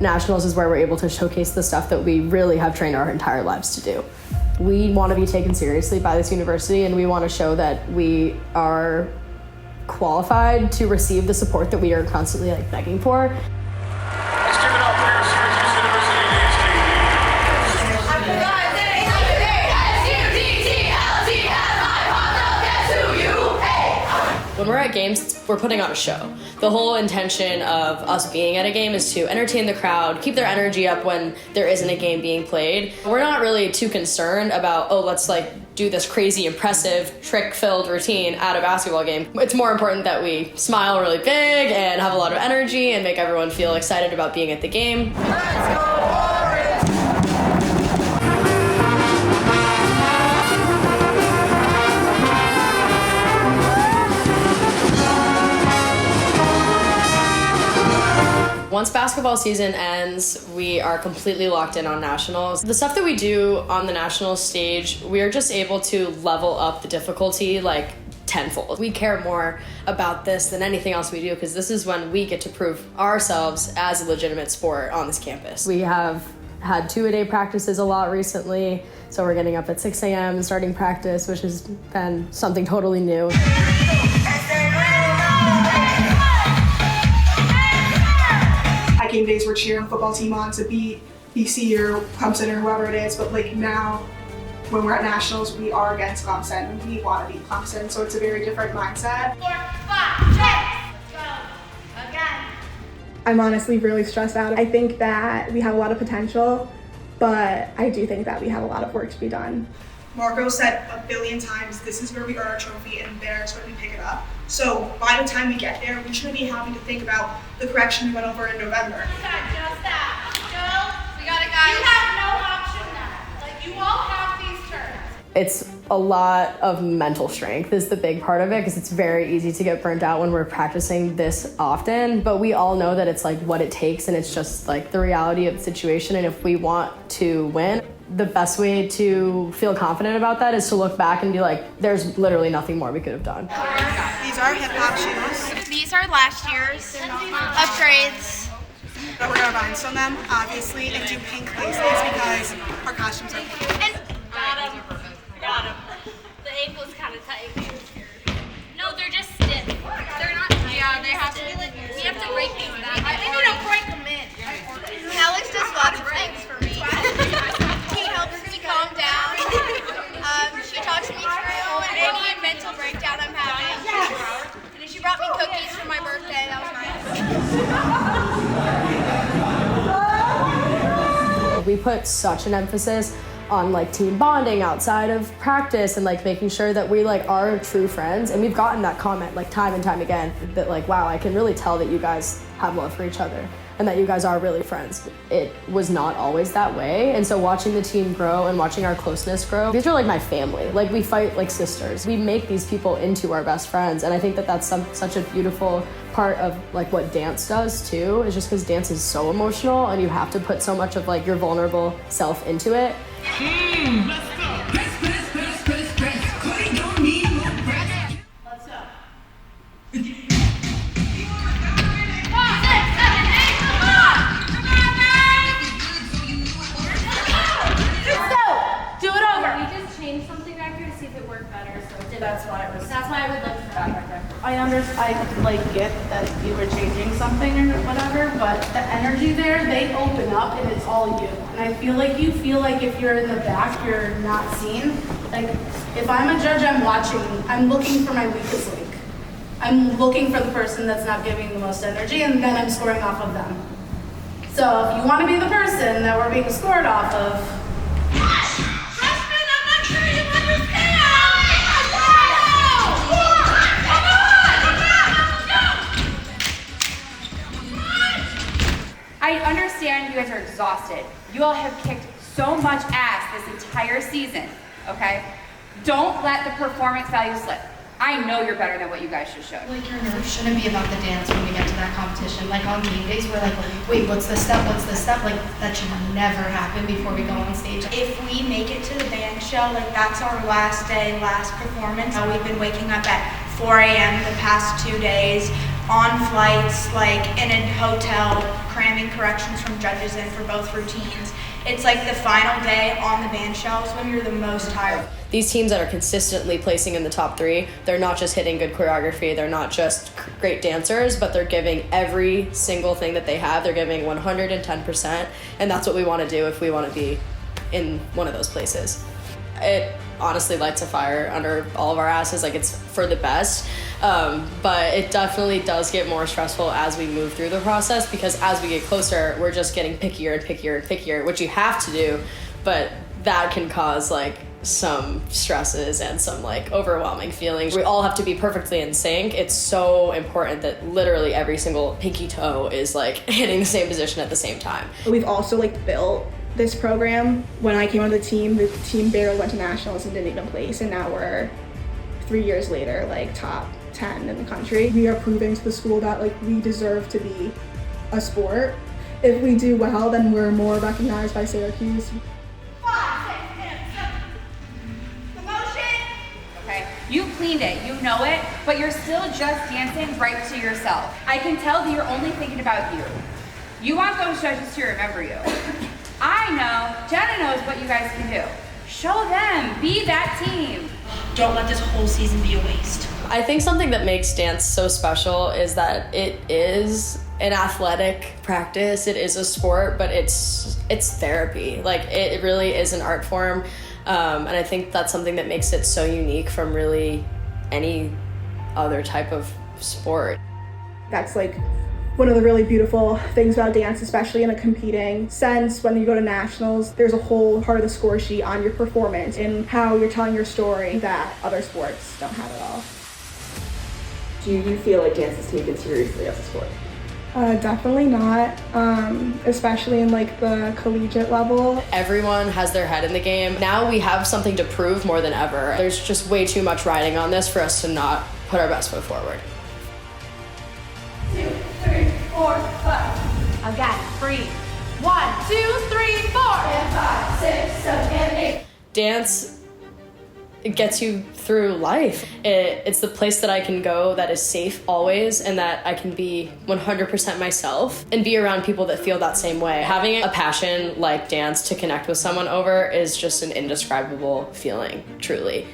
Nationals is where we're able to showcase the stuff that we really have trained our entire lives to do. We want to be taken seriously by this university, and we want to show that we are qualified to receive the support that we are constantly begging for. Let's give it up for your Syracuse University dance team. When we're at games, we're putting on a show. The whole intention of us being at a game is to entertain the crowd, keep their energy up when there isn't a game being played. We're not really too concerned about, let's do this crazy, impressive, trick-filled routine at a basketball game. It's more important that we smile really big and have a lot of energy and make everyone feel excited about being at the game. Let's go! Once basketball season ends, we are completely locked in on nationals. The stuff that we do on the national stage, we are just able to level up the difficulty tenfold. We care more about this than anything else we do because this is when we get to prove ourselves as a legitimate sport on this campus. We have had 2-a-day practices a lot recently, so we're getting up at 6 a.m. and starting practice, which has been something totally new. Game days, we're cheering the football team on to beat BC or Clemson or whoever it is, but now when we're at nationals, we are against Clemson and we want to beat Clemson, so it's a very different mindset. 4, 5, 6, let's go again. I'm honestly really stressed out. I think that we have a lot of potential, but I do think that we have a lot of work to be done. Marco said a billion times, this is where we earn our trophy and there's where we pick it up. So by the time we get there, we shouldn't be having to think about the correction we went over in November. Just that. Joe, we got it, guys. You have no option now. You all have these turns. It's a lot of mental strength is the big part of it because it's very easy to get burnt out when we're practicing this often, but we all know that it's what it takes and it's just the reality of the situation, and if we want to win, the best way to feel confident about that is to look back and be there's literally nothing more we could have done. These are hip-hop shoes. These are last year's upgrades. But we're gonna bounce on them, obviously, and do pink laces because our costumes are pink. And got him. The ankle's kind of tight. No, they're just stiff. They're not. Yeah, they have to be we have to break these back. I think we don't break them in. Alex does lots of things for me. He helps me calm down. She talks me through any mental breakdown I'm having. And then she brought me cookies for my birthday. That was nice. We put such an emphasis on team bonding outside of practice and making sure that we are true friends, and we've gotten that comment time and time again that wow, I can really tell that you guys have love for each other and that you guys are really friends. It was not always that way, and so watching the team grow and watching our closeness grow, these are my family. We fight like sisters. We make these people into our best friends, and I think that that's such a beautiful part of what dance does too, is just because dance is so emotional and you have to put so much of your vulnerable self into it. Let's go. Cody don't need no press. Let's go. 5, 6, 7, 8, Come on! Do it over. We just changed something back here to see if it worked better, so it didn't. That's why I would like to back there. I get that you were changing something or whatever, but the energy there, they open up and it's all you. And I feel you feel if you're in the back, you're not seen. If I'm a judge, I'm watching, I'm looking for my weakest link. I'm looking for the person that's not giving the most energy, and then I'm scoring off of them. So if you want to be the person that we're being scored off of, I understand you guys are exhausted. You all have kicked so much ass this entire season, okay? Don't let the performance value slip. I know you're better than what you guys just showed. Your nerves shouldn't be about the dance when we get to that competition. On game days, we're wait, what's the step? That should never happen before we go on stage. If we make it to the band show, that's our last day, last performance. We've been waking up at 4 a.m. the past 2 days, on flights, like in a hotel, cramming corrections from judges in for both routines. It's like the final day on the band shells when you're the most tired. These teams that are consistently placing in the top 3, they're not just hitting good choreography, they're not just great dancers, but they're giving every single thing that they have. They're giving 110%, and that's what we want to do if we want to be in one of those places. It honestly lights a fire under all of our asses, like it's for the best. But it definitely does get more stressful as we move through the process, because as we get closer, we're just getting pickier and pickier and pickier, which you have to do, but that can cause like some stresses and some like overwhelming feelings. We all have to be perfectly in sync. It's so important that literally every single pinky toe is like hitting the same position at the same time. We've also like built this program. When I came on the team barely went to nationals and didn't even place, and now we're 3 years later like top 10 in the country. We are proving to the school that like we deserve to be a sport. If we do well, then we're more recognized by Syracuse. 5, 6, 7. Promotion. Okay, you cleaned it, you know it, but you're still just dancing right to yourself. I can tell that you're only thinking about you. You want those judges to remember you. I know, Jenna knows what you guys can do. Show them, be that team. Don't let this whole season be a waste. I think something that makes dance so special is that it is an athletic practice, it is a sport, but it's therapy. Like it really is an art form, and I think that's something that makes it so unique from really any other type of sport. That's like one of the really beautiful things about dance, especially in a competing sense. When you go to nationals, there's a whole part of the score sheet on your performance and how you're telling your story that other sports don't have at all. Do you feel like dance is taken seriously as a sport? Definitely not, especially in like the collegiate level. Everyone has their head in the game. Now we have something to prove more than ever. There's just way too much riding on this for us to not put our best foot forward. 2, 3, 4, 5. I've got it. Breathe. 1, 2, 3, 4. And 5, 6, 7, and 8. Dance, it gets you through life. It's the place that I can go that is safe always, and that I can be 100% myself and be around people that feel that same way. Having a passion like dance to connect with someone over is just an indescribable feeling, truly.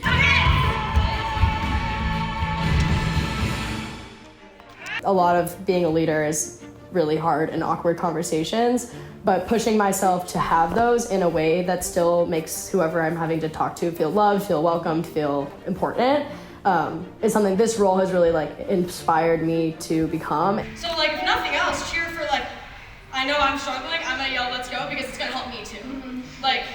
A lot of being a leader is really hard and awkward conversations, but pushing myself to have those in a way that still makes whoever I'm having to talk to feel loved, feel welcomed, feel important, is something this role has really like inspired me to become. So like if nothing else, cheer for like, I know I'm struggling, I'm gonna yell let's go because it's gonna help me too. Mm-hmm. Like,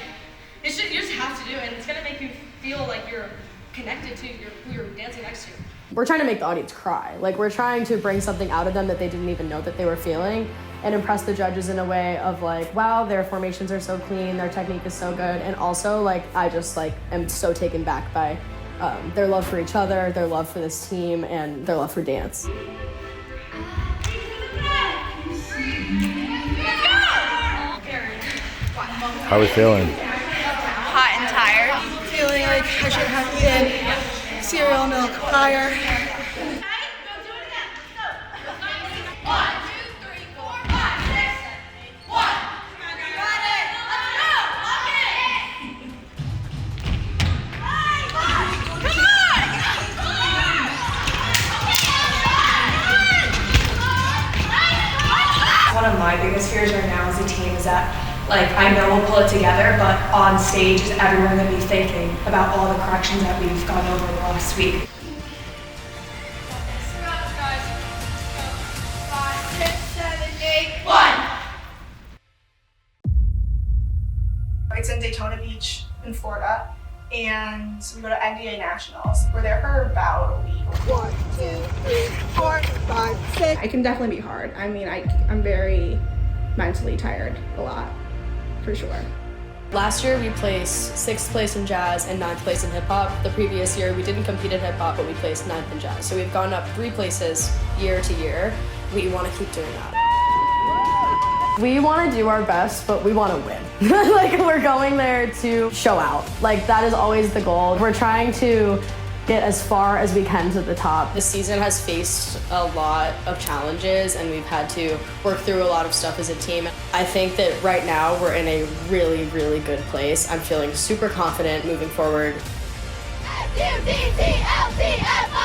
you just have to do it, and it's gonna make you feel like you're connected to who you're dancing next to. We're trying to make the audience cry. Like we're trying to bring something out of them that they didn't even know that they were feeling, and impress the judges in a way of like, wow, their formations are so clean, their technique is so good, and also like I just like am so taken back by their love for each other, their love for this team, and their love for dance. How are we feeling? Hot and tired. Feeling like I should have eaten cereal milk prior. One of my biggest fears right now as a team is that, like, I know we'll pull it together, but on stage is everyone gonna be thinking about all the corrections that we've gone over the last week. 5, 6, 7, 8, 1. It's in Daytona Beach in Florida, and we go to NDA Nationals. We're there for about a week. 1, 2, 3, 4, 5, 6. It can definitely be hard. I mean, I'm very mentally tired a lot, for sure. Last year we placed 6th place in jazz and 9th place in hip hop. The previous year we didn't compete in hip hop, but we placed 9th in jazz. So we've gone up 3 places year to year. We want to keep doing that. We want to do our best, but we want to win. Like we're going there to show out. Like that is always the goal. We're trying to get as far as we can to the top. The season has faced a lot of challenges and we've had to work through a lot of stuff as a team. I think that right now we're in a really, really good place. I'm feeling super confident moving forward. SUTCLCFI